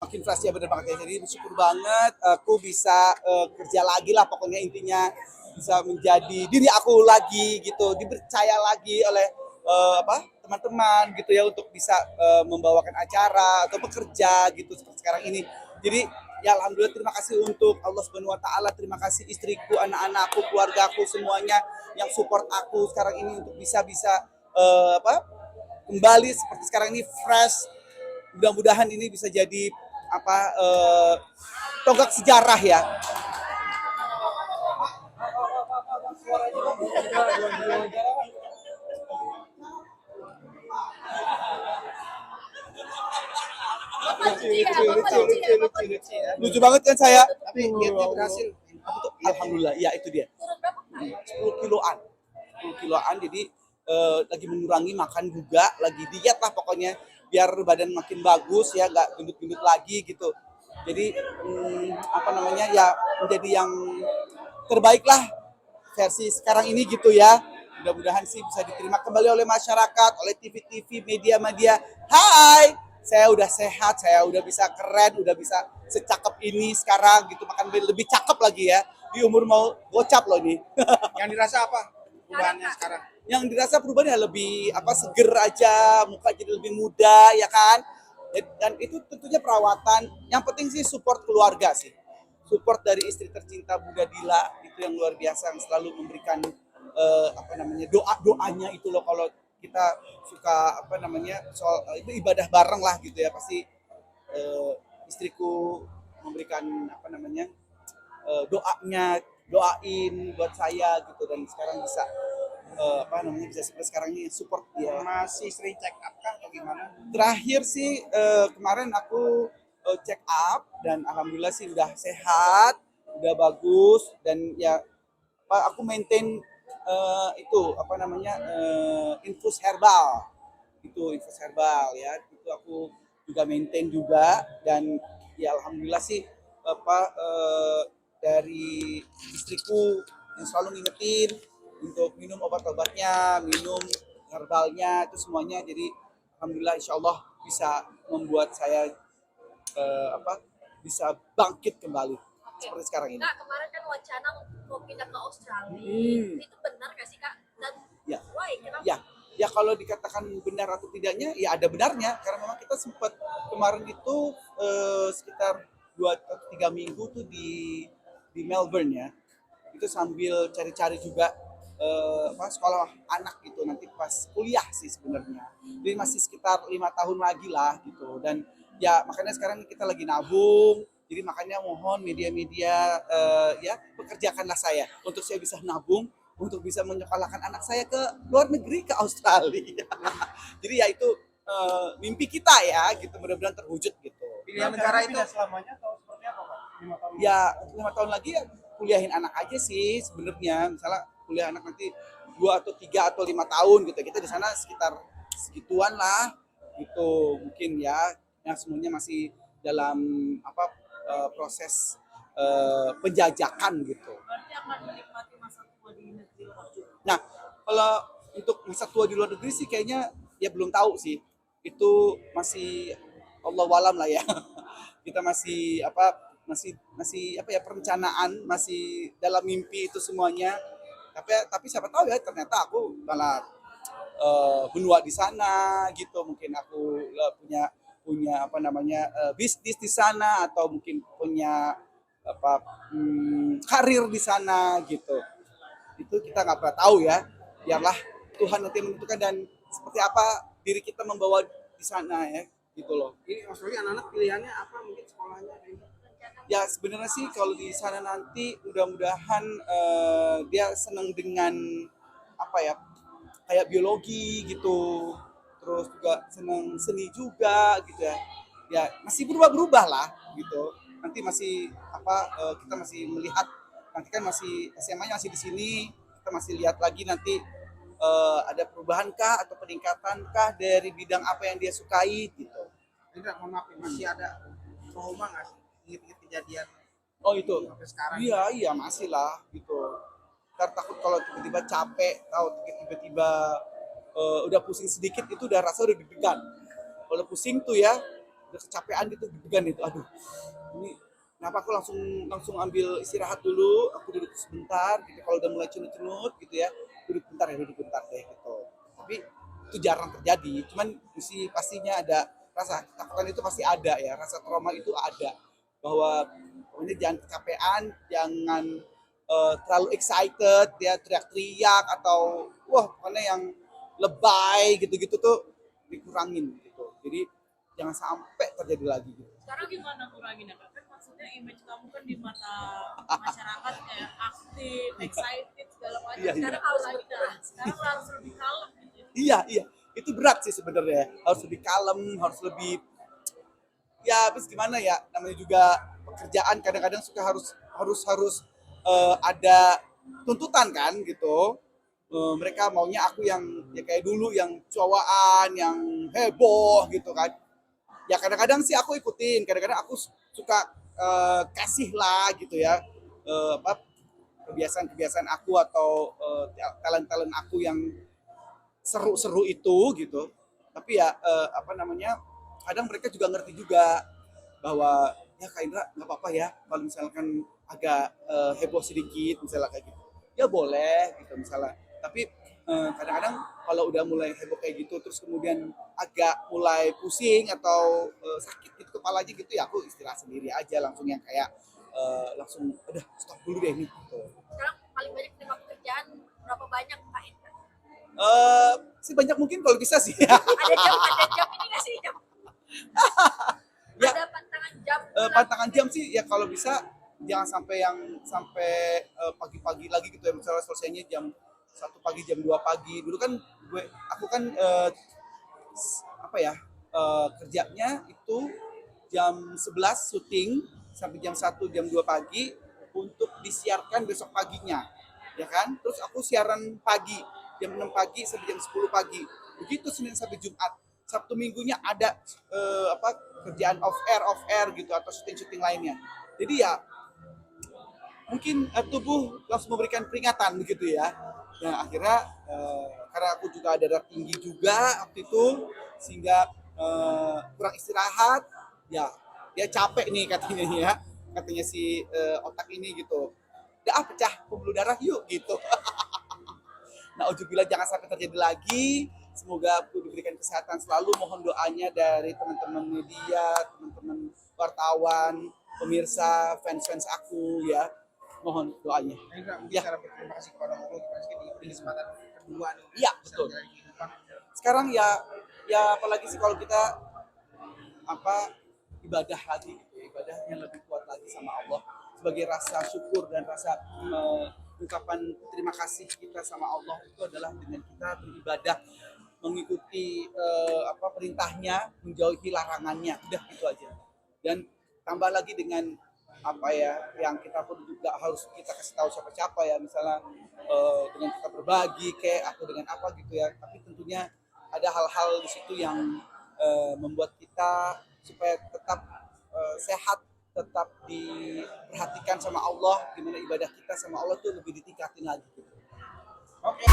Makin fresh ya, bener banget ya. Jadi bersyukur banget aku bisa kerja lagi lah, pokoknya intinya bisa menjadi diri aku lagi gitu, dipercaya lagi oleh teman-teman gitu ya untuk bisa membawakan acara atau bekerja gitu seperti sekarang ini. Jadi ya alhamdulillah, terima kasih untuk Allah Subhanahu wa taala, terima kasih istriku, anak-anakku, keluargaku semuanya yang support aku sekarang ini untuk bisa kembali seperti sekarang ini fresh. Mudah-mudahan ini bisa jadi tonggak sejarah ya. Lucu banget kan saya. Tapi dietnya berhasil. Alhamdulillah, ya itu dia. 10 kiloan. 10 kiloan, jadi lagi mengurangi makan juga, lagi diet lah pokoknya biar badan makin bagus ya, nggak gendut-gendut lagi gitu. Jadi ya menjadi yang terbaik lah versi sekarang ini gitu ya. Mudah-mudahan sih bisa diterima kembali oleh masyarakat, oleh TV-TV, media-media. Hai, saya udah sehat, saya udah bisa keren, udah bisa secakep ini sekarang gitu, makan lebih cakep lagi ya. Di umur mau gocap loh ini. Yang dirasa apa perubahannya sekarang? Yang dirasa perubahannya lebih seger aja, muka jadi lebih muda ya kan. Dan itu tentunya perawatan. Yang penting sih support keluarga sih. Support dari istri tercinta Bunda Dila itu yang luar biasa, yang selalu memberikan doanya itu loh. Kalau kita suka soal itu ibadah bareng lah gitu ya, pasti istriku memberikan doain buat saya gitu, dan sekarang bisa bisa seperti sekarang ini support dia. Masih sering check up kah atau gimana? Terakhir sih kemarin aku check up dan alhamdulillah sih udah sehat, udah bagus, dan ya aku maintain infus herbal. Itu infus herbal ya. Itu aku juga maintain juga, dan ya alhamdulillah sih dari istriku yang selalu ngingetin untuk minum obat-obatnya, minum herbalnya, itu semuanya. Jadi alhamdulillah insyaallah bisa membuat saya bisa bangkit kembali seperti sekarang ini. Kak, kemarin kan wacana mau pindah ke Australia. Itu benar gak sih, Kak? Dan ya. why? Kenapa? Ya kalau dikatakan benar atau tidaknya, ya ada benarnya, karena memang kita sempat kemarin itu sekitar 2 atau 3 minggu tuh di Melbourne ya. Itu sambil cari-cari juga sekolah anak gitu, nanti pas kuliah sih sebenarnya. Jadi masih sekitar 5 tahun lagi lah gitu. Dan ya makanya sekarang kita lagi nabung. Jadi makanya mohon media-media ya pekerjakanlah saya untuk saya bisa nabung untuk bisa menyekolahkan anak saya ke luar negeri, ke Australia. Jadi ya itu mimpi kita ya gitu, mudah-mudahan terwujud gitu. Pilihan negara itu selamanya atau seperti apa, Pak? 5 tahun. Ya 5 tahun lagi ya kuliahin anak aja sih sebenarnya. Misalnya kuliah anak nanti 2 atau 3 atau 5 tahun gitu. Kita di sana sekitar segituan lah gitu mungkin ya. Yang semuanya masih dalam proses penjajakan gitu. Berarti akan menikmati masa tua di negeri luar juga. Nah, kalau untuk masa tua di luar negeri sih kayaknya ya belum tahu sih. Itu masih Allah walam lah ya. Kita masih perencanaan, masih dalam mimpi itu semuanya. Tapi siapa tahu ya, ternyata aku malah benua di sana gitu. Mungkin aku punya bisnis di sana, atau mungkin punya karir di sana gitu. Itu kita nggak pernah tahu ya. Biarlah Tuhan nanti menentukan, dan seperti apa diri kita membawa di sana ya gitu loh. Ini maksudnya anak-anak pilihannya apa, mungkin sekolahnya ini? Ya sebenarnya sih kalau di sana nanti mudah-mudahan dia senang dengan kayak biologi gitu, terus juga senang seni juga gitu ya. Ya masih berubah-berubah lah gitu. Nanti masih kita masih melihat, nanti kan masih SMA-nya masih di sini, kita masih lihat lagi nanti ada perubahan kah atau peningkatan kah dari bidang apa yang dia sukai gitu. Tidak, mohon maaf, masih ada trauma nggak sih ingat kejadian? Oh itu, sampai sekarang? iya masih lah gitu. Ntar takut kalau tiba-tiba capek, atau tiba-tiba udah pusing sedikit, itu udah rasa udah deg-degan. Kalau pusing tuh ya, udah kecapean gitu deg-degan itu, aduh ini kenapa aku langsung ambil istirahat dulu, aku duduk sebentar gitu, kalau udah mulai cenut-cenut gitu ya duduk bentar deh gitu. Tapi itu jarang terjadi, cuman pastinya ada rasa ketakutan, itu pasti ada ya, rasa trauma itu ada, bahwa pokoknya jangan kecapean, jangan terlalu excited ya, teriak-teriak atau wah pokoknya yang lebay gitu-gitu tuh dikurangin gitu. Jadi jangan sampai terjadi lagi gitu. Sekarang gimana nguranginnya Kak? Kan maksudnya image kamu kan di mata masyarakat kayak aktif, excited segala macam. Iya, iya. Sekarang harus lebih kalem gitu. Iya, itu berat sih sebenarnya. Harus lebih kalem, harus lebih ya habis gimana ya, namanya juga pekerjaan kadang-kadang suka harus ada tuntutan kan gitu. Mereka maunya aku yang ya kayak dulu yang cowokan, yang heboh gitu kan. Ya kadang-kadang sih aku ikutin, kadang-kadang aku suka kasih lah gitu ya, kebiasaan-kebiasaan aku atau talent-talent aku yang seru-seru itu gitu. Tapi ya kadang mereka juga ngerti juga bahwa ya Kak Indra nggak apa-apa ya kalau misalkan agak heboh sedikit misalnya kayak gitu, ya boleh gitu misalnya. Tapi kadang-kadang kalau udah mulai heboh kayak gitu terus kemudian agak mulai pusing atau sakit gitu kepalanya gitu, ya aku istirahat sendiri aja, langsung yang kayak langsung udah stop dulu deh nih gitu. Sekarang paling banyak terima pekerjaan berapa banyak Kak Indra? Sih banyak mungkin kalau bisa sih. Ada jam ini nggak sih jam? Ya. Ada pantangan jam? Pantangan jam sih ya kalau bisa jangan sampai pagi-pagi lagi gitu ya, misalnya selesainya jam 1 pagi, jam 2 pagi. Dulu kan aku kan kerjanya itu jam 11 syuting sampai jam 1 jam 2 pagi untuk disiarkan besok paginya. Ya kan? Terus aku siaran pagi jam 6 pagi sampai jam 10 pagi. Begitu Senin sampai Jumat. Sabtu Minggunya ada kerjaan off air gitu atau syuting lainnya. Jadi ya mungkin tubuh langsung memberikan peringatan begitu ya. Nah akhirnya karena aku juga ada darah tinggi juga waktu itu sehingga kurang istirahat, ya dia capek nih katanya si otak ini gitu. Udah pecah pembuluh darah yuk gitu. Nah ujubillah jangan sampai terjadi lagi. Semoga aku diberikan kesehatan selalu. Mohon doanya dari teman-teman media, teman-teman wartawan, pemirsa, fans aku ya. Mohon doanya. Ya. Terima kasih kepada Allah di kesempatan kedua nih. Iya, betul. Sekarang ya apalagi sih kalau kita ibadah lagi gitu. Ibadahnya lebih kuat lagi sama Allah sebagai rasa syukur dan rasa ungkapan terima kasih kita sama Allah itu adalah dengan kita beribadah, mengikuti perintahnya, menjauhi larangannya, udah itu aja. Dan tambah lagi dengan yang kita pun juga harus kita kasih tahu siapa ya, misalnya dengan kita berbagi atau dengan apa gitu ya. Tapi tentunya ada hal-hal di situ yang membuat kita supaya tetap sehat, tetap diperhatikan sama Allah, gimana ibadah kita sama Allah tuh lebih ditingkatin lagi gitu. Oke.